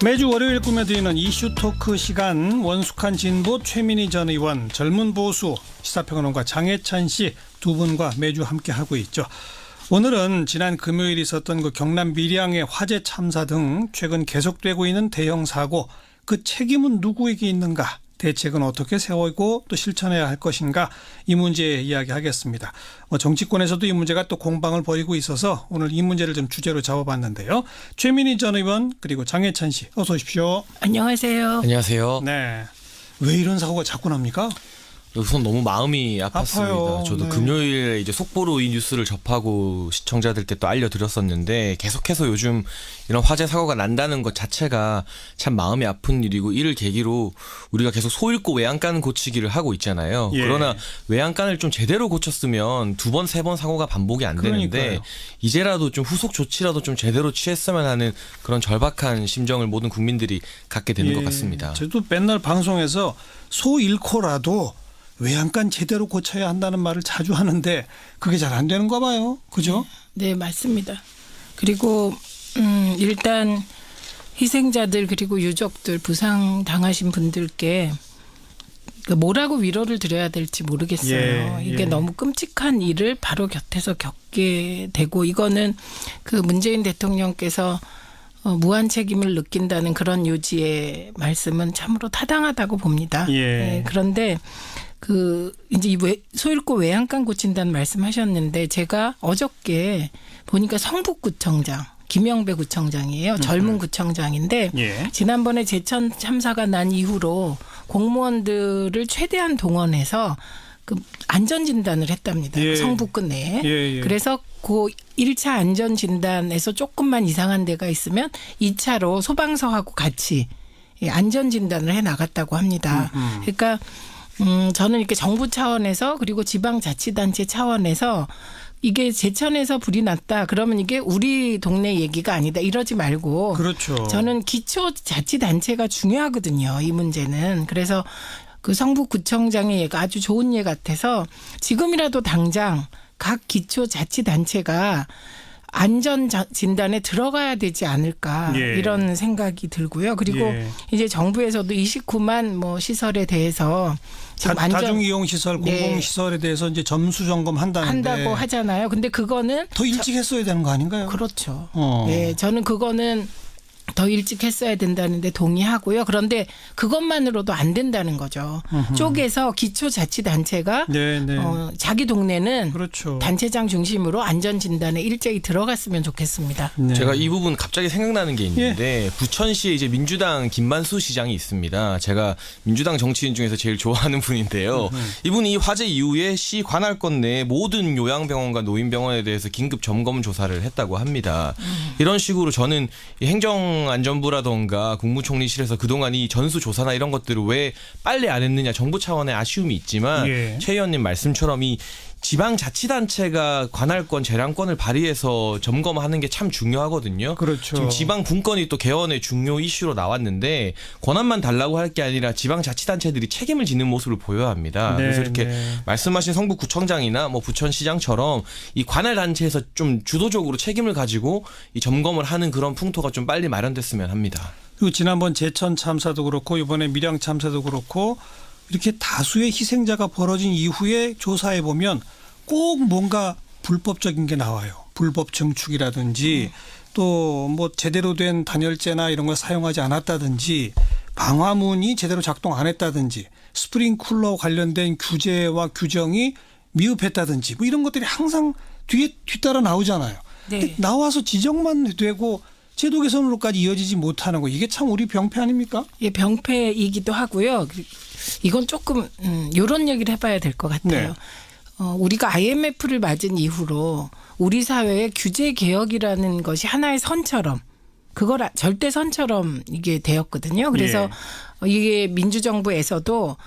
매주 월요일 꾸며드리는 이슈 토크 시간, 원숙한 진보, 최민희 전 의원, 젊은 보수 시사평론가 장혜찬 씨 두 분과 매주 함께하고 있죠. 오늘은 지난 금요일 있었던 그 경남 밀양의 화재 참사 등 최근 계속되고 있는 대형 사고, 그 책임은 누구에게 있는가, 대책은 어떻게 세우고 또 실천해야 할 것인가, 이 문제 이야기하겠습니다. 정치권에서도 이 문제가 또 공방을 벌이고 있어서 오늘 이 문제를 좀 주제로 잡아봤는데요. 최민희 전 의원 그리고 장혜찬 씨 어서 오십시오. 안녕하세요. 안녕하세요. 네. 왜 이런 사고가 자꾸 납니까? 우선 너무 마음이 아팠습니다. 아파요. 저도 네. 금요일에 이제 속보로 이 뉴스를 접하고 시청자들께 또 알려드렸었는데, 계속해서 요즘 이런 화재 사고가 난다는 것 자체가 참 마음이 아픈 일이고, 이를 계기로 우리가 계속 소잃고 외양간 고치기를 하고 있잖아요. 예. 그러나 외양간을 좀 제대로 고쳤으면 두 번, 세 번 사고가 반복이 안 되는데, 그러니까요. 이제라도 좀 후속 조치라도 좀 제대로 취했으면 하는 그런 절박한 심정을 모든 국민들이 갖게 되는 것 같습니다. 저도 맨날 방송에서 소 잃고라도 외양간 제대로 고쳐야 한다는 말을 자주 하는데 그게 잘 안 되는가 봐요. 그죠? 네, 맞습니다. 그리고 일단 희생자들 그리고 유족들, 부상 당하신 분들께 뭐라고 위로를 드려야 될지 모르겠어요. 이게 너무 끔찍한 일을 바로 곁에서 겪게 되고, 이거는 그 문재인 대통령께서 무한 책임을 느낀다는 그런 요지의 말씀은 참으로 타당하다고 봅니다. 네, 그런데 이제 소잃고 외양간 고친다는 말씀하셨는데, 제가 어저께 보니까 성북구청장 김영배 구청장이에요. 젊은 구청장인데 지난번에 제천 참사가 난 이후로 공무원들을 최대한 동원해서 그 안전진단을 했답니다. 성북구 내에. 그래서 그 1차 안전진단에서 조금만 이상한 데가 있으면 2차로 소방서하고 같이 안전진단을 해 나갔다고 합니다. 그러니까 저는 이렇게 정부 차원에서 그리고 지방자치단체 차원에서 이게 제천에서 불이 났다 그러면 이게 우리 동네 얘기가 아니다 이러지 말고, 그렇죠. 저는 기초자치단체가 중요하거든요. 이 문제는. 그래서 그 성북구청장의 예가 아주 좋은 예 같아서 지금이라도 당장 각 기초자치단체가 안전진단에 들어가야 되지 않을까, 이런 생각이 들고요. 그리고 이제 정부에서도 29만 뭐 시설에 대해서 다중이용시설, 공공시설에 대해서 이제 점수 점검한다고 하잖아요. 근데 그거는 더 일찍 했어야 되는 거 아닌가요? 그렇죠. 네, 저는 그거는 더 일찍 했어야 된다는데 동의하고요. 그런데 그것만으로도 안 된다는 거죠. 쪼개서 기초자치단체가 자기 동네는 그렇죠. 단체장 중심으로 안전진단에 일제히 들어갔으면 좋겠습니다. 제가 이 부분 갑자기 생각나는 게 있는데, 부천시에 이제 민주당 김만수 시장이 있습니다. 제가 민주당 정치인 중에서 제일 좋아하는 분인데요. 이분이 이 화재 이후에 시 관할권 내 모든 요양병원과 노인병원에 대해서 긴급 점검 조사를 했다고 합니다. 이런 식으로 저는 행정안전부라던가 국무총리실에서 그동안 이 전수조사나 이런 것들을 왜 빨리 안 했느냐, 정부 차원의 아쉬움이 있지만 최 의원님 말씀처럼 이 지방자치단체가 관할권, 재량권을 발휘해서 점검하는 게 참 중요하거든요. 그렇죠. 지금 지방분권이 또 개헌의 중요 이슈로 나왔는데, 권한만 달라고 할 게 아니라 지방자치단체들이 책임을 지는 모습을 보여야 합니다. 그래서 이렇게 말씀하신 성북구청장이나 뭐 부천시장처럼 이 관할단체에서 좀 주도적으로 책임을 가지고 이 점검을 하는 그런 풍토가 좀 빨리 마련됐으면 합니다. 그리고 지난번 제천 참사도 그렇고 이번에 밀양 참사도 그렇고 이렇게 다수의 희생자가 벌어진 이후에 조사해 보면 꼭 뭔가 불법적인 게 나와요. 불법 증축이라든지 또 뭐 제대로 된 단열재나 이런 걸 사용하지 않았다든지, 방화문이 제대로 작동 안 했다든지, 스프링쿨러 관련된 규제와 규정이 미흡했다든지, 뭐 이런 것들이 항상 뒤따라 나오잖아요. 근데 나와서 지적만 되고 제도 개선으로까지 이어지지 못하는 거, 이게 참 우리 병폐 아닙니까? 예, 병폐이기도 하고요. 이건 조금 이런 얘기를 해봐야 될 것 같아요. 우리가 IMF를 맞은 이후로 우리 사회의 규제 개혁이라는 것이 하나의 선처럼, 그걸 절대선처럼 이게 되었거든요. 그래서 이게 민주정부에서도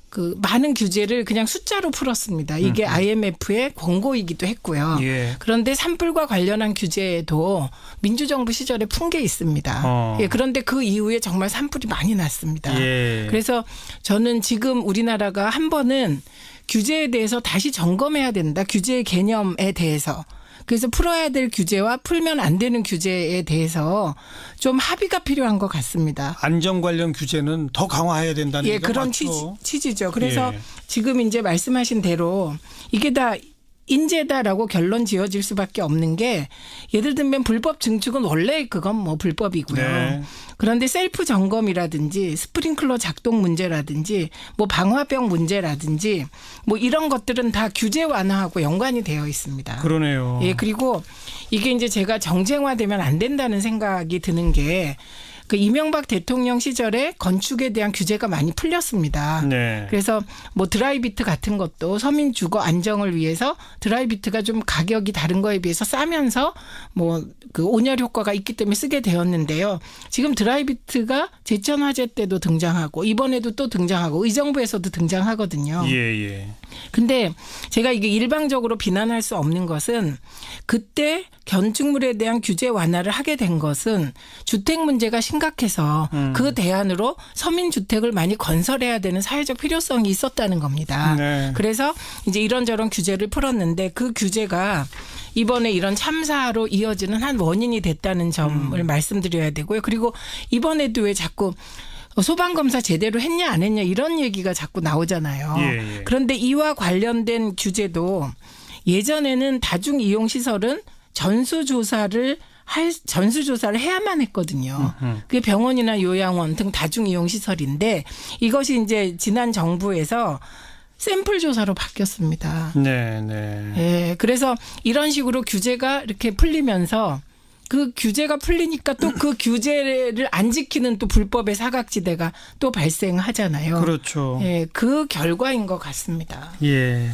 그 많은 규제를 그냥 숫자로 풀었습니다. 이게 IMF의 권고이기도 했고요. 그런데 산불과 관련한 규제도 민주정부 시절에 푼 게 있습니다. 그런데 그 이후에 정말 산불이 많이 났습니다. 그래서 저는 지금 우리나라가 한 번은 규제에 대해서 다시 점검해야 된다. 규제의 개념에 대해서. 그래서 풀어야 될 규제와 풀면 안 되는 규제에 대해서 좀 합의가 필요한 것 같습니다. 안전 관련 규제는 더 강화해야 된다는 얘기가 그런 맞죠. 취지죠. 그래서 예. 지금 이제 말씀하신 대로 이게 다 인재다라고 결론 지어질 수밖에 없는 게 예를 들면 불법 증축은 원래 그건 뭐 불법이고요. 네. 그런데 셀프 점검이라든지 스프링클러 작동 문제라든지 뭐 방화벽 문제라든지 뭐 이런 것들은 다 규제 완화하고 연관이 되어 있습니다. 그러네요. 예, 그리고 이게 이제 제가 정쟁화되면 안 된다는 생각이 드는 게 그 이명박 대통령 시절에 건축에 대한 규제가 많이 풀렸습니다. 네. 그래서 뭐 드라이비트 같은 것도 서민 주거 안정을 위해서 드라이비트가 좀 가격이 다른 거에 비해서 싸면서 뭐 그 온열 효과가 있기 때문에 쓰게 되었는데요. 지금 드라이비트가 제천 화재 때도 등장하고 이번에도 또 등장하고 의정부에서도 등장하거든요. 예. 근데 제가 이게 일방적으로 비난할 수 없는 것은 그때 건축물에 대한 규제 완화를 하게 된 것은 주택 문제가 심각해서 그 대안으로 서민주택을 많이 건설해야 되는 사회적 필요성이 있었다는 겁니다. 네. 그래서 이제 이런저런 규제를 풀었는데 그 규제가 이번에 이런 참사로 이어지는 한 원인이 됐다는 점을 말씀드려야 되고요. 그리고 이번에도 왜 자꾸 소방검사 제대로 했냐 안 했냐 이런 얘기가 자꾸 나오잖아요. 예. 그런데 이와 관련된 규제도 예전에는 다중이용시설은 전수조사를 해야만 했거든요. 그게 병원이나 요양원 등 다중이용시설인데 이것이 이제 지난 정부에서 샘플 조사로 바뀌었습니다. 네. 예, 그래서 이런 식으로 규제가 이렇게 풀리면서 그 규제가 풀리니까 또 그 규제를 안 지키는 또 불법의 사각지대가 또 발생하잖아요. 그렇죠. 예, 그 결과인 것 같습니다. 예.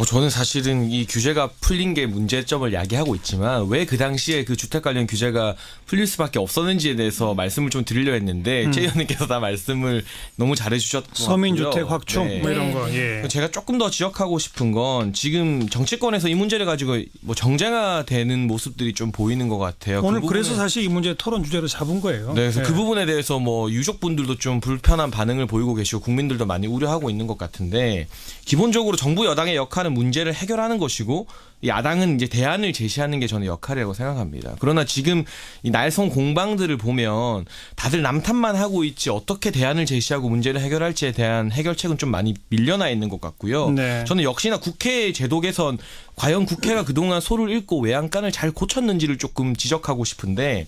저는 사실은 이 규제가 풀린 게 문제점을 야기하고 있지만 왜 그 당시에 그 주택 관련 규제가 풀릴 수밖에 없었는지에 대해서 말씀을 좀 드리려 했는데 최 의원님께서 다 말씀을 너무 잘해 주셨고 서민주택 확충 네. 뭐 이런 거. 예. 제가 조금 더 지적하고 싶은 건 지금 정치권에서 이 문제를 가지고 뭐 정쟁화되는 모습들이 좀 보이는 것 같아요. 오늘 그 그래서 사실 이 문제 토론 주제로 잡은 거예요. 네, 그래서 예. 그 부분에 대해서 뭐 유족분들도 좀 불편한 반응을 보이고 계시고 국민들도 많이 우려하고 있는 것 같은데 기본적으로 정부 여당의 역할은 문제를 해결하는 것이고 야당은 이제 대안을 제시하는 게 저는 역할이라고 생각합니다. 그러나 지금 이 날성 공방들을 보면 다들 남탓만 하고 있지 어떻게 대안을 제시하고 문제를 해결할지에 대한 해결책은 좀 많이 밀려나 있는 것 같고요. 네. 저는 역시나 국회 제도 개선 과연 국회가 그동안 소를 읽고 외양간을 잘 고쳤는지를 조금 지적하고 싶은데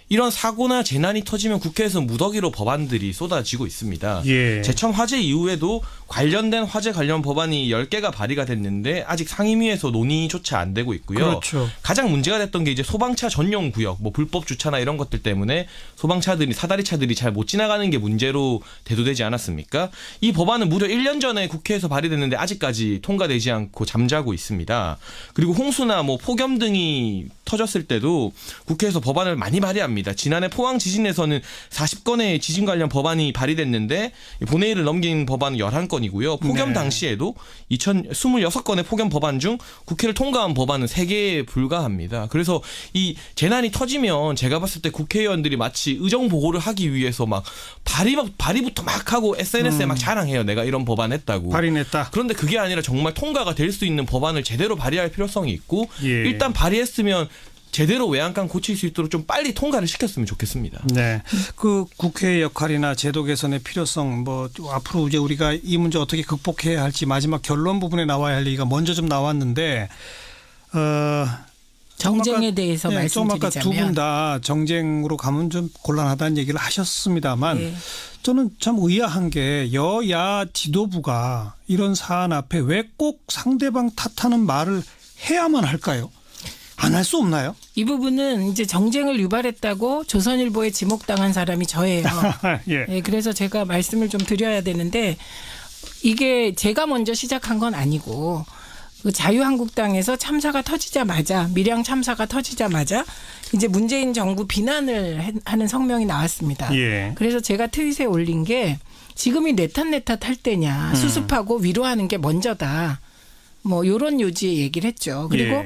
이런 사고나 재난이 터지면 국회에서 무더기로 법안들이 쏟아지고 있습니다. 예. 제천 화재 이후에도 관련된 화재 관련 법안이 10개가 발의가 됐는데 아직 상임위에서 논의조차 안 되고 있고요. 그렇죠. 가장 문제가 됐던 게 이제 소방차 전용 구역, 뭐 불법 주차나 이런 것들 때문에 소방차들이 사다리차들이 잘 못 지나가는 게 문제로 대두되지 않았습니까? 이 법안은 무려 1년 전에 국회에서 발의됐는데 아직까지 통과되지 않고 잠자고 있습니다. 그리고 홍수나 뭐 폭염 등이 터졌을 때도 국회에서 법안을 많이 발의합니다. 지난해 포항 지진에서는 40건의 지진 관련 법안이 발의됐는데 본회의를 넘긴 법안은 11건이고요. 폭염 네. 당시에도 26건의 폭염 법안 중 국회를 통과한 법안은 3개에 불과합니다. 그래서 이 재난이 터지면 제가 봤을 때 국회의원들이 마치 의정 보호를 하기 위해서 막 발의부터 막 하고 SNS에 막 자랑해요. 내가 이런 법안 했다고. 발의냈다. 그런데 그게 아니라 정말 통과가 될 수 있는 법안을 제대로 발의할 필요성이 있고 예. 일단 발의했으면 제대로 외양간 고칠 수 있도록 좀 빨리 통과를 시켰으면 좋겠습니다. 네. 그 국회의 역할이나 제도 개선의 필요성 뭐 앞으로 이제 우리가 이 문제 어떻게 극복해야 할지 마지막 결론 부분에 나와야 할 얘기가 먼저 좀 나왔는데 정쟁에 대해서 좀 아까 말씀드리자면 두 분 다 정쟁으로 가면 좀 곤란하다는 얘기를 하셨습니다만 네. 저는 참 의아한 게 여야 지도부가 이런 사안 앞에 왜 꼭 상대방 탓하는 말을 해야만 할까요? 안 할 수 없나요? 이 부분은 이제 정쟁을 유발했다고 조선일보에 지목당한 사람이 저예요. 예. 네, 그래서 제가 말씀을 좀 드려야 되는데 이게 제가 먼저 시작한 건 아니고 그 자유한국당에서 참사가 터지자마자 밀양 참사가 터지자마자 이제 문재인 정부 비난을 하는 성명이 나왔습니다. 예. 그래서 제가 트윗에 올린 게 지금이 내 탓 할 때냐 수습하고 위로하는 게 먼저다. 뭐 요런 요지의 얘기를 했죠. 그리고 예.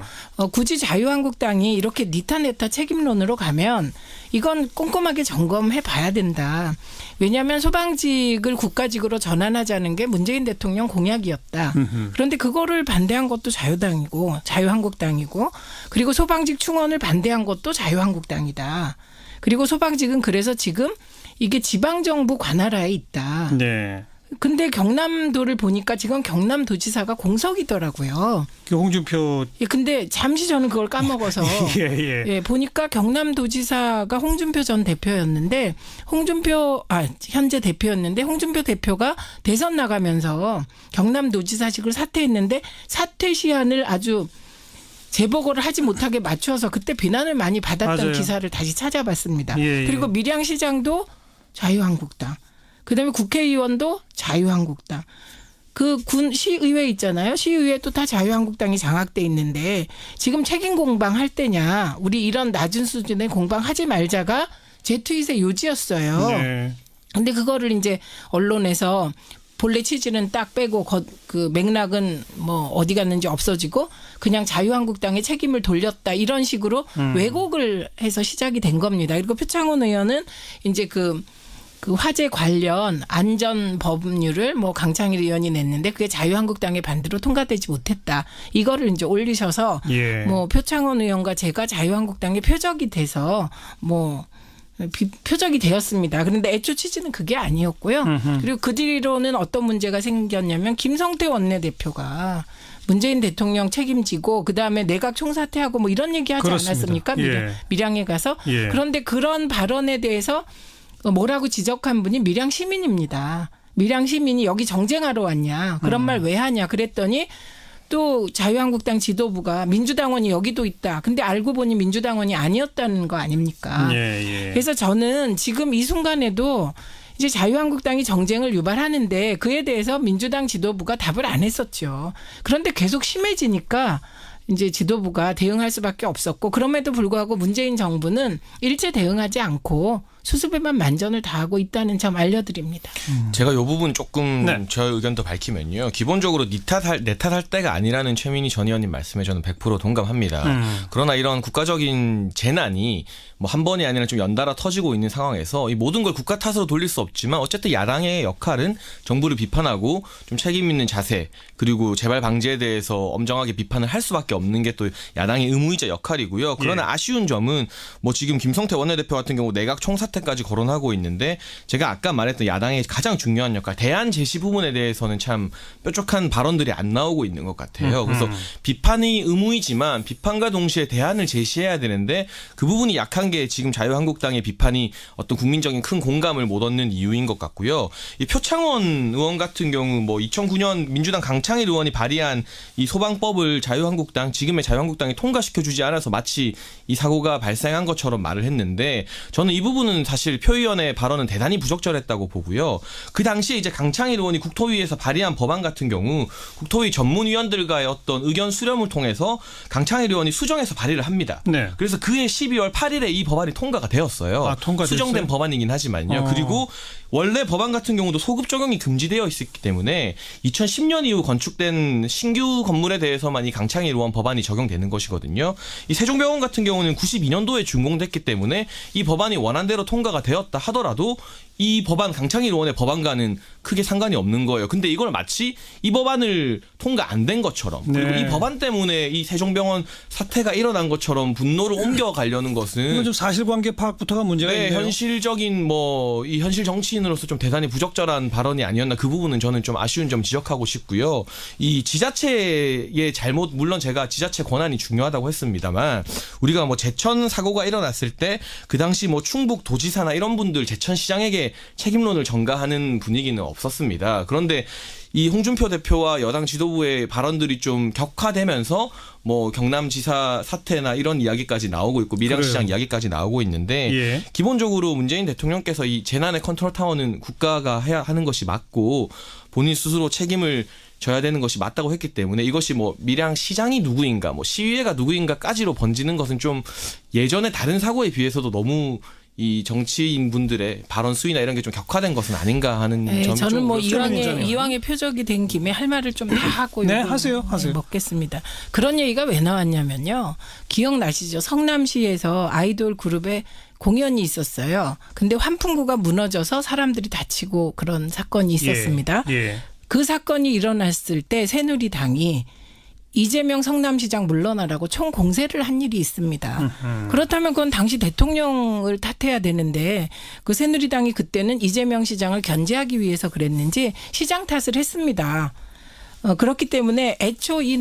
굳이 자유한국당이 이렇게 니타네타 책임론으로 가면 이건 꼼꼼하게 점검해 봐야 된다. 왜냐하면 소방직을 국가직으로 전환하자는 게 문재인 대통령 공약이었다. 그런데 그거를 반대한 것도 자유당이고 자유한국당이고 그리고 소방직 충원을 반대한 것도 자유한국당이다. 그리고 소방직은 그래서 지금 이게 지방정부 관할하에 있다. 네. 근데 경남도를 보니까 지금 경남도지사가 공석이더라고요. 그 홍준표. 예, 근데 잠시 저는 그걸 까먹어서 예, 보니까 경남도지사가 홍준표 전 대표였는데 현재 대표였는데 홍준표 대표가 대선 나가면서 경남도지사직을 사퇴했는데 사퇴 시한을 아주 재보고를 하지 못하게 맞춰서 그때 비난을 많이 받았던 맞아요. 기사를 다시 찾아봤습니다. 예, 예. 그리고 밀양시장도 자유한국당. 그다음에 국회의원도 자유한국당. 그 군 시의회 있잖아요. 시의회도 다 자유한국당이 장악돼 있는데 지금 책임 공방 할 때냐. 우리 이런 낮은 수준의 공방 하지 말자가 제 트윗의 요지였어요. 네. 근데 그거를 이제 언론에서 본래 취지는 딱 빼고 그 맥락은 뭐 어디 갔는지 없어지고 그냥 자유한국당의 책임을 돌렸다 이런 식으로 왜곡을 해서 시작이 된 겁니다. 그리고 표창원 의원은 이제 그 화재 관련 안전 법률을 뭐 강창일 의원이 냈는데 그게 자유한국당의 반대로 통과되지 못했다. 이거를 이제 올리셔서 예. 뭐 표창원 의원과 제가 자유한국당의 표적이 돼서 뭐 표적이 되었습니다. 그런데 애초 취지는 그게 아니었고요. 그리고 그 뒤로는 어떤 문제가 생겼냐면 김성태 원내대표가 문재인 대통령 책임지고 그다음에 내각 총사퇴하고 뭐 이런 얘기하지 그렇습니다. 않았습니까? 예. 밀양에 가서. 예. 그런데 그런 발언에 대해서 뭐라고 지적한 분이 밀양 시민입니다. 밀양 시민이 여기 정쟁하러 왔냐. 그런 말 왜 하냐. 그랬더니 또 자유한국당 지도부가 민주당원이 여기도 있다. 근데 알고 보니 민주당원이 아니었다는 거 아닙니까? 예, 예. 그래서 저는 지금 이 순간에도 이제 자유한국당이 정쟁을 유발하는데 그에 대해서 민주당 지도부가 답을 안 했었죠. 그런데 계속 심해지니까 이제 지도부가 대응할 수밖에 없었고 그럼에도 불구하고 문재인 정부는 일제 대응하지 않고 수습에만 만전을 다하고 있다는 점 알려드립니다. 제가 이 부분 조금 네. 저의 의견도 밝히면요. 기본적으로 내 탓할 때가 아니라는 최민희 전 의원님 말씀에 저는 100% 동감합니다. 그러나 이런 국가적인 재난이 뭐 한 번이 아니라 좀 연달아 터지고 있는 상황에서 이 모든 걸 국가 탓으로 돌릴 수 없지만 어쨌든 야당의 역할은 정부를 비판하고 좀 책임 있는 자세 그리고 재발 방지에 대해서 엄정하게 비판을 할 수밖에 없는 게 또 야당의 의무이자 역할이고요. 그러나 예. 아쉬운 점은 뭐 지금 김성태 원내대표 같은 경우 내각 총사퇴까지 거론하고 있는데 제가 아까 말했던 야당의 가장 중요한 역할 대안 제시 부분에 대해서는 참 뾰족한 발언들이 안 나오고 있는 것 같아요. 그래서 비판이 의무이지만 비판과 동시에 대안을 제시해야 되는데 그 부분이 약한 게 지금 자유한국당의 비판이 어떤 국민적인 큰 공감을 못 얻는 이유인 것 같고요. 이 표창원 의원 같은 경우 뭐 2009년 민주당 강창일 의원이 발의한 이 소방법을 지금의 자유한국당이 통과시켜주지 않아서 마치 이 사고가 발생한 것처럼 말을 했는데 저는 이 부분은 사실 표 의원의 발언은 대단히 부적절했다고 보고요. 그 당시에 이제 강창일 의원이 국토위에서 발의한 법안 같은 경우 국토위 전문위원들과의 어떤 의견 수렴을 통해서 강창일 의원이 수정해서 발의를 합니다. 네. 그래서 그해 12월 8일에 이 법안이 통과가 되었어요. 아, 통과됐어요? 수정된 법안이긴 하지만요. 그리고 원래 법안 같은 경우도 소급 적용이 금지되어 있었기 때문에 2010년 이후 건축된 신규 건물에 대해서만 이 강창일 의원 법안이 적용되는 것이거든요. 이 세종병원 같은 경우는 92년도에 준공됐기 때문에 이 법안이 원안대로 통과가 되었다 하더라도 이 법안 강창일 의원의 법안과는 크게 상관이 없는 거예요. 근데 이걸 마치 이 법안을 통과 안 된 것처럼 그리고 네. 이 법안 때문에 이 세종병원 사태가 일어난 것처럼 분노를 옮겨가려는 것은 이건 좀 사실관계 파악부터가 문제가 네, 있네요. 현실적인 뭐 이 현실 정치인으로서 좀 대단히 부적절한 발언이 아니었나 그 부분은 저는 좀 아쉬운 점 지적하고 싶고요. 이 지자체의 잘못 물론 제가 지자체 권한이 중요하다고 했습니다만 우리가 뭐 제천 사고가 일어났을 때 그 당시 뭐 충북 도지사나 이런 분들 제천시장에게 책임론을 전가하는 분위기는 없었습니다. 그런데 이 홍준표 대표와 여당 지도부의 발언들이 좀 격화되면서 뭐 경남지사 사태나 이런 이야기까지 나오고 있고 밀양시장 그래요. 이야기까지 나오고 있는데 예. 기본적으로 문재인 대통령께서 이 재난의 컨트롤 타워는 국가가 해야 하는 것이 맞고 본인 스스로 책임을 져야 되는 것이 맞다고 했기 때문에 이것이 뭐 밀양시장이 누구인가 뭐 시의회가 누구인가까지로 번지는 것은 좀 예전의 다른 사고에 비해서도 너무 이 정치인분들의 발언 수위나 이런 게 좀 격화된 것은 아닌가 하는 네, 점이 저는 좀 뭐 그렇죠. 이왕의 표적이 된 김에 할 말을 좀 다 하고 네, 이거 하세요. 먹겠습니다. 그런 얘기가 왜 나왔냐면요. 기억나시죠? 성남시에서 아이돌 그룹의 공연이 있었어요. 근데 환풍구가 무너져서 사람들이 다치고 그런 사건이 있었습니다. 예. 그 사건이 일어났을 때 새누리당이 이재명 성남시장 물러나라고 총공세를 한 일이 있습니다. 그렇다면 그건 당시 대통령을 탓해야 되는데 그 새누리당이 그때는 이재명 시장을 견제하기 위해서 그랬는지 시장 탓을 했습니다. 그렇기 때문에 애초 이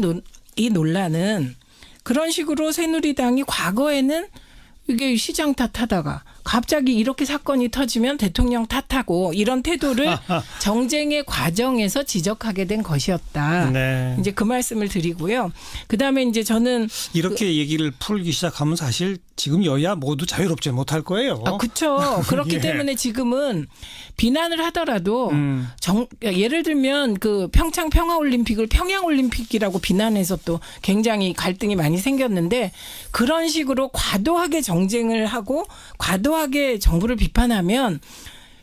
논란은 그런 식으로 새누리당이 과거에는 이게 시장 탓하다가 갑자기 이렇게 사건이 터지면 대통령 탓하고 이런 태도를 정쟁의 과정에서 지적하게 된 것이었다. 네. 이제 그 말씀을 드리고요. 그다음에 이제 저는 이렇게 얘기를 풀기 시작하면 사실 지금 여야 모두 자유롭지 못할 거예요. 그렇죠. 그렇기 예. 때문에 지금은 비난을 하더라도 예를 들면 그 평창 평화올림픽을 평양올림픽이라고 비난해서 또 굉장히 갈등이 많이 생겼는데 그런 식으로 과도하게 정쟁을 하고 과도하게 정부를 비판하면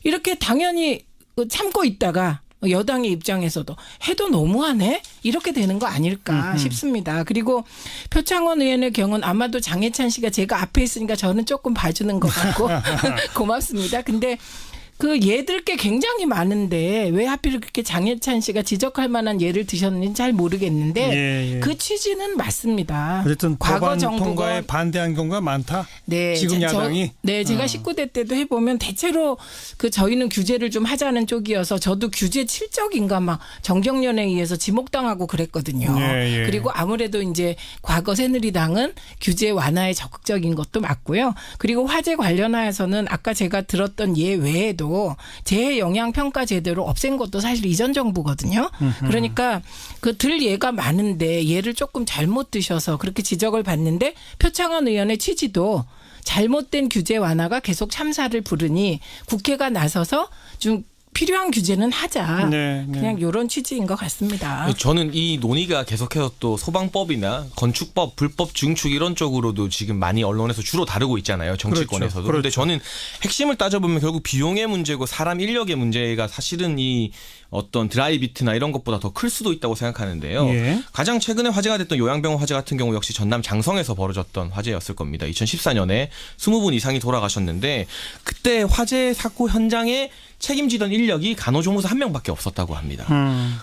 이렇게 당연히 참고 있다가 여당의 입장에서도 해도 너무하네? 이렇게 되는 거 아닐까 싶습니다. 그리고 표창원 의원의 경우는 아마도 장해찬 씨가 제가 앞에 있으니까 저는 조금 봐주는 것 같고 고맙습니다. 근데 그 예들 게 굉장히 많은데 왜 하필 그렇게 장해찬 씨가 지적할 만한 예를 드셨는지 잘 모르겠는데 그 취지는 맞습니다. 어쨌든 과거 법안 정부가 통과에 반대한 경우가 많다. 네, 지금 야당이. 제가 19대 때도 해보면 대체로 그 저희는 규제를 좀 하자는 쪽이어서 저도 규제 7적인가 막 정경련에 의해서 지목당하고 그랬거든요. 예. 그리고 아무래도 이제 과거 새누리당은 규제 완화에 적극적인 것도 맞고요. 그리고 화재 관련하여서는 아까 제가 들었던 예 외에도 재해 영향 평가 제도를 없앤 것도 사실 이전 정부거든요. 그러니까 그 들 예가 많은데 예를 조금 잘못 드셔서 그렇게 지적을 받는데 표창원 의원의 취지도 잘못된 규제 완화가 계속 참사를 부르니 국회가 나서서 좀 필요한 규제는 하자. 네. 그냥 이런 취지인 것 같습니다. 저는 이 논의가 계속해서 또 소방법이나 건축법, 불법 증축 이런 쪽으로도 지금 많이 언론에서 주로 다루고 있잖아요. 정치권에서도. 그런데 저는 핵심을 따져보면 결국 비용의 문제고 사람 인력의 문제가 사실은 이 어떤 드라이비트나 이런 것보다 더 클 수도 있다고 생각하는데요. 예. 가장 최근에 화제가 됐던 요양병원 화재 같은 경우 역시 전남 장성에서 벌어졌던 화재였을 겁니다. 2014년에 20분 이상이 돌아가셨는데 그때 화재 사고 현장에 책임지던 인력이 간호조무사 1명밖에 없었다고 합니다.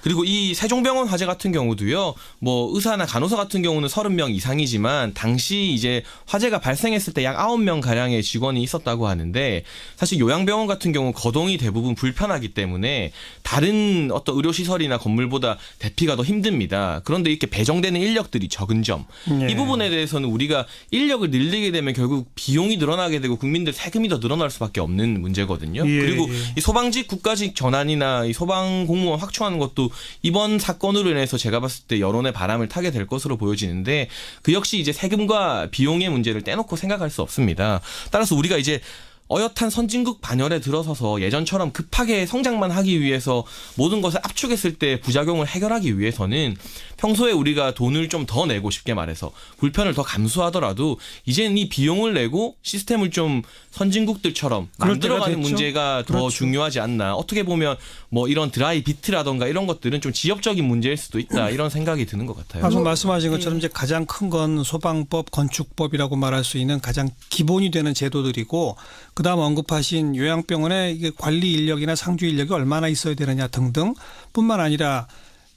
그리고 이 세종병원 화재 같은 경우도요. 뭐 의사나 간호사 같은 경우는 30명 이상이지만 당시 이제 화재가 발생했을 때 약 9명 가량의 직원이 있었다고 하는데 사실 요양병원 같은 경우 거동이 대부분 불편하기 때문에 다른 어떤 의료시설이나 건물보다 대피가 더 힘듭니다. 그런데 이렇게 배정되는 인력들이 적은 점. 이 부분에 대해서는 우리가 인력을 늘리게 되면 결국 비용이 늘어나게 되고 국민들 세금이 더 늘어날 수밖에 없는 문제거든요. 그리고 이 소방직 국가직 전환이나 이 소방 공무원 확충하는 것도 이번 사건으로 인해서 제가 봤을 때 여론의 바람을 타게 될 것으로 보여지는데 그 역시 이제 세금과 비용의 문제를 떼놓고 생각할 수 없습니다. 따라서 우리가 이제 어엿한 선진국 반열에 들어서서 예전처럼 급하게 성장만 하기 위해서 모든 것을 압축했을 때 부작용을 해결하기 위해서는 평소에 우리가 돈을 좀 더 내고 쉽게 말해서 불편을 더 감수하더라도 이제는 이 비용을 내고 시스템을 좀 선진국들처럼 만들어가는 문제가 더 중요하지 않나. 어떻게 보면 뭐 이런 드라이 비트라던가 이런 것들은 좀 지역적인 문제일 수도 있다. 이런 생각이 드는 것 같아요. 방금 말씀하신 것처럼 이제 가장 큰 건 소방법, 건축법이라고 말할 수 있는 가장 기본이 되는 제도들이고 그다음 언급하신 요양병원의 이게 관리 인력이나 상주 인력이 얼마나 있어야 되느냐 등등 뿐만 아니라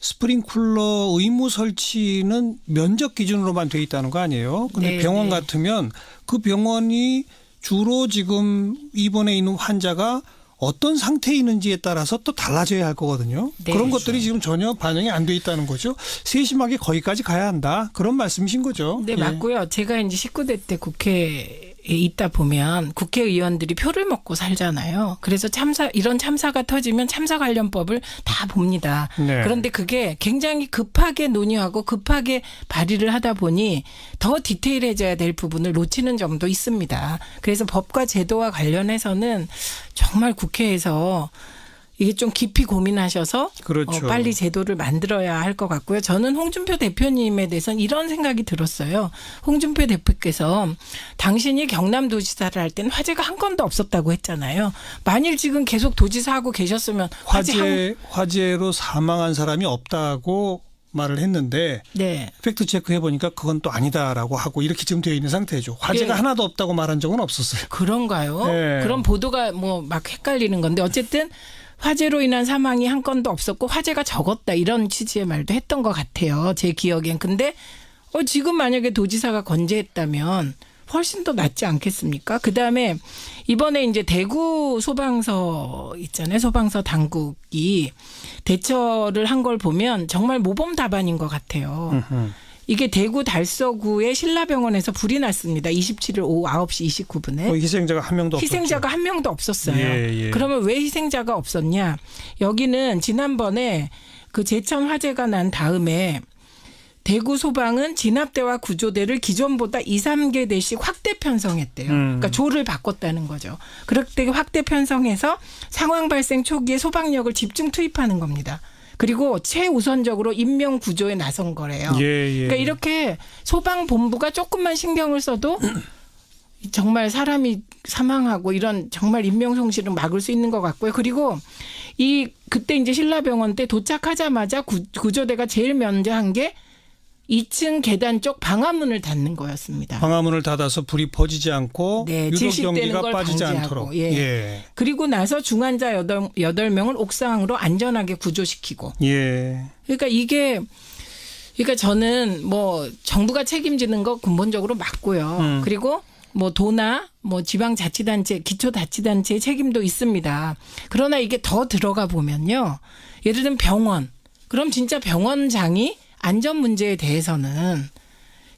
스프링쿨러 의무 설치는 면적 기준으로만 돼 있다는 거 아니에요? 근데 병원 같으면 그 병원이 주로 지금 입원해 있는 환자가 어떤 상태에 있는지에 따라서 또 달라져야 할 거거든요. 그런 것들이 지금 전혀 반영이 안 돼 있다는 거죠. 세심하게 거기까지 가야 한다. 그런 말씀이신 거죠. 네, 맞고요. 제가 이제 19대 때 국회에 있다 보면 국회의원들이 표를 먹고 살잖아요. 그래서 이런 참사가 터지면 참사 관련법을 다 봅니다. 그런데 그게 굉장히 급하게 논의하고 급하게 발의를 하다 보니 더 디테일해져야 될 부분을 놓치는 점도 있습니다. 그래서 법과 제도와 관련해서는 정말 국회에서 이게 좀 깊이 고민하셔서 그렇죠. 빨리 제도를 만들어야 할 것 같고요. 저는 홍준표 대표님에 대해서는 이런 생각이 들었어요. 홍준표 대표께서 당신이 경남도지사를 할 때는 화재가 한 건도 없었다고 했잖아요. 만일 지금 계속 도지사하고 계셨으면 화재로 사망한 사람이 없다고 말을 했는데 네. 팩트 체크해 보니까 그건 또 아니다라고 하고 이렇게 지금 되어 있는 상태죠. 화재가 예. 하나도 없다고 말한 적은 없었어요. 그런가요? 네. 그런 보도가 뭐 막 헷갈리는 건데 어쨌든 화재로 인한 사망이 한 건도 없었고 화재가 적었다 이런 취지의 말도 했던 것 같아요. 제 기억엔. 근데 지금 만약에 도지사가 건재했다면 훨씬 더 낫지 않겠습니까? 그다음에 이번에 이제 대구 소방서 있잖아요. 소방서 당국이 대처를 한 걸 보면 정말 모범 답안인 것 같아요. 이게 대구 달서구의 신라병원에서 불이 났습니다. 27일 오후 9시 29분에. 희생자가 한 명도 없었죠. 희생자가 한 명도 없었어요. 예. 그러면 왜 희생자가 없었냐? 여기는 지난번에 그 제천 화재가 난 다음에 대구 소방은 진압대와 구조대를 기존보다 2, 3개 대씩 확대 편성했대요. 그러니까 조를 바꿨다는 거죠. 그렇게 확대 편성해서 상황 발생 초기에 소방력을 집중 투입하는 겁니다. 그리고 최우선적으로 인명 구조에 나선 거래요. 그러니까 이렇게 소방본부가 조금만 신경을 써도 정말 사람이 사망하고 이런 정말 인명 손실을 막을 수 있는 것 같고요. 그리고 그때 이제 신라병원 때 도착하자마자 구조대가 제일 먼저 한 게 2층 계단 쪽 방화문을 닫는 거였습니다. 방화문을 닫아서 불이 퍼지지 않고 네, 유독 질식되는 연기가 걸 빠지지 방지하고, 않도록. 예. 그리고 나서 중환자 8명을 옥상으로 안전하게 구조시키고. 예. 그러니까 저는 뭐 정부가 책임지는 거 근본적으로 맞고요. 그리고 뭐 도나 뭐 지방자치단체, 기초자치단체의 책임도 있습니다. 그러나 이게 더 들어가 보면요. 예를 들면 병원. 그럼 진짜 병원장이 안전 문제에 대해서는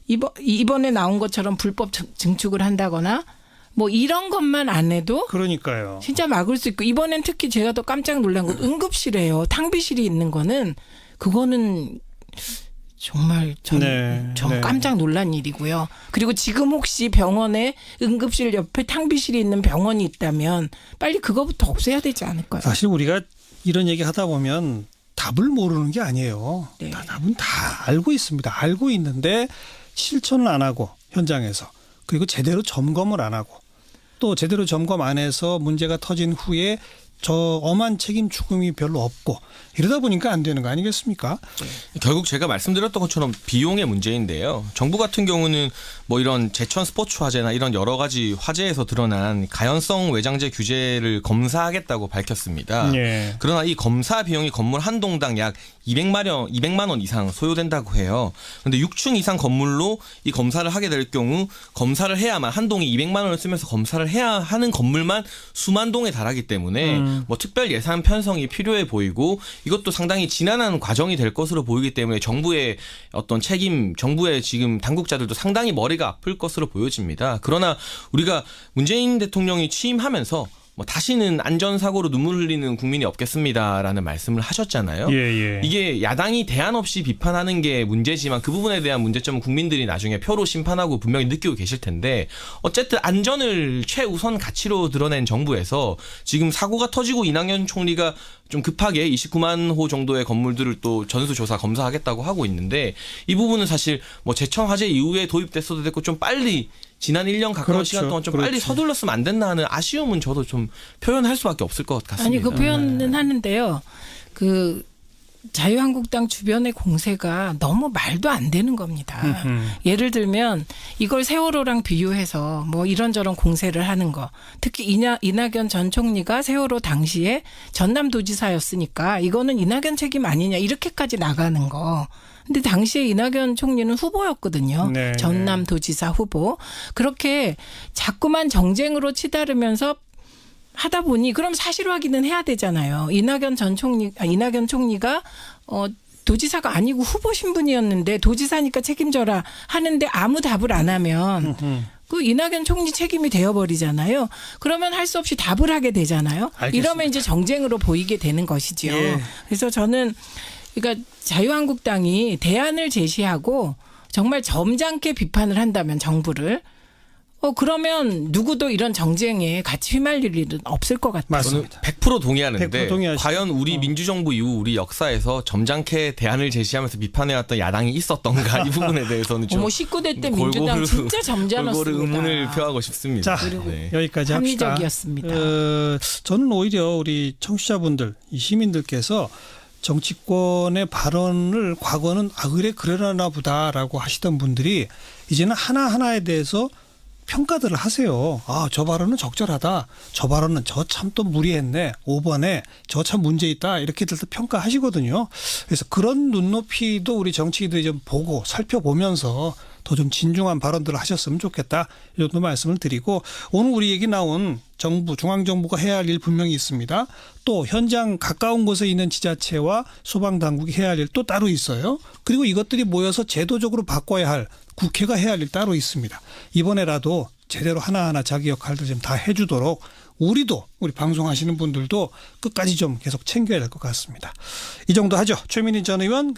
이번에 나온 것처럼 불법 증축을 한다거나 뭐 이런 것만 안 해도 그러니까요. 진짜 막을 수 있고 이번엔 특히 제가 더 깜짝 놀란 건 응급실이에요. 탕비실이 있는 거는 그거는 정말 전 깜짝 놀란 일이고요. 그리고 지금 혹시 병원에 응급실 옆에 탕비실이 있는 병원이 있다면 빨리 그거부터 없애야 되지 않을까요? 사실 우리가 이런 얘기 하다 보면 답을 모르는 게 아니에요. 네. 답은 다 알고 있습니다. 알고 있는데 실천을 안 하고 현장에서 그리고 제대로 점검을 안 하고 또 제대로 점검 안 해서 문제가 터진 후에 저 엄한 책임 추궁이 별로 없고 이러다 보니까 안 되는 거 아니겠습니까? 결국 제가 말씀드렸던 것처럼 비용의 문제인데요. 정부 같은 경우는 뭐 이런 제천 스포츠 화재나 이런 여러 가지 화재에서 드러난 가연성 외장재 규제를 검사하겠다고 밝혔습니다. 예. 그러나 이 검사 비용이 건물 한 동당 약 200만 원 이상 소요된다고 해요. 그런데 6층 이상 건물로 이 검사를 하게 될 경우 검사를 해야만 한 동에 200만 원을 쓰면서 검사를 해야 하는 건물만 수만 동에 달하기 때문에 뭐 특별 예산 편성이 필요해 보이고 이것도 상당히 지난한 과정이 될 것으로 보이기 때문에 정부의 어떤 책임, 정부의 지금 당국자들도 상당히 머리가 아플 것으로 보여집니다. 그러나 우리가 문재인 대통령이 취임하면서 뭐 다시는 안전사고로 눈물 흘리는 국민이 없겠습니다라는 말씀을 하셨잖아요. 예. 이게 야당이 대안 없이 비판하는 게 문제지만 그 부분에 대한 문제점은 국민들이 나중에 표로 심판하고 분명히 느끼고 계실 텐데 어쨌든 안전을 최우선 가치로 드러낸 정부에서 지금 사고가 터지고 이낙연 총리가 좀 급하게 29만 호 정도의 건물들을 또 전수조사 검사하겠다고 하고 있는데 이 부분은 사실 뭐 제천 화재 이후에 도입됐어도 됐고 좀 빨리 지난 1년 가까운 시간 동안 좀 빨리 서둘렀으면 안 됐나 하는 아쉬움은 저도 좀 표현할 수밖에 없을 것 같습니다. 아니 그 표현은 하는데요. 그 자유한국당 주변의 공세가 너무 말도 안 되는 겁니다. 예를 들면 이걸 세월호랑 비유해서 뭐 이런저런 공세를 하는 거. 특히 이낙연 전 총리가 세월호 당시에 전남도지사였으니까 이거는 이낙연 책임 아니냐 이렇게까지 나가는 거. 근데 당시에 이낙연 총리는 후보였거든요. 네, 전남도지사 후보. 그렇게 자꾸만 정쟁으로 치달으면서 하다 보니 그럼 사실 확인은 해야 되잖아요. 이낙연 총리가 도지사가 아니고 후보 신분이었는데 도지사니까 책임져라 하는데 아무 답을 안 하면 그 이낙연 총리 책임이 되어버리잖아요. 그러면 할 수 없이 답을 하게 되잖아요. 알겠습니다. 이러면 이제 정쟁으로 보이게 되는 것이죠. 예. 그래서 저는 그러니까 자유한국당이 대안을 제시하고 정말 점잖게 비판을 한다면 정부를 그러면 누구도 이런 정쟁에 같이 휘말릴 일은 없을 것 같아요. 저는 맞습니다. 100% 동의하는데 100% 동의하시죠. 과연 우리 민주정부 이후 우리 역사에서 점잖게 대안을 제시하면서 비판해왔던 야당이 있었던가 이 부분에 대해서는 좀 19대 때 민주당 진짜 점잖았습니다. 골고루 의문을 표하고 싶습니다. 자, 네. 여기까지 합시다. 합리적이었습니다. 저는 오히려 우리 청취자분들, 이 시민들께서 정치권의 발언을 과거는 그래나 보다라고 하시던 분들이 이제는 하나하나에 대해서 평가들을 하세요. 저 발언은 적절하다. 저 발언은 저 참 또 무리했네. 5번에 저 참 문제 있다. 이렇게들 평가하시거든요. 그래서 그런 눈높이도 우리 정치인들이 좀 보고 살펴보면서 더 좀 진중한 발언들을 하셨으면 좋겠다. 이 정도 말씀을 드리고 오늘 우리 얘기 나온 정부, 중앙정부가 해야 할 일 분명히 있습니다. 또 현장 가까운 곳에 있는 지자체와 소방당국이 해야 할 일 또 따로 있어요. 그리고 이것들이 모여서 제도적으로 바꿔야 할 국회가 해야 할 일 따로 있습니다. 이번에라도 제대로 하나하나 자기 역할들 좀 다 해주도록 우리도 우리 방송하시는 분들도 끝까지 좀 계속 챙겨야 될 것 같습니다. 이 정도 하죠. 최민희 전 의원 그리고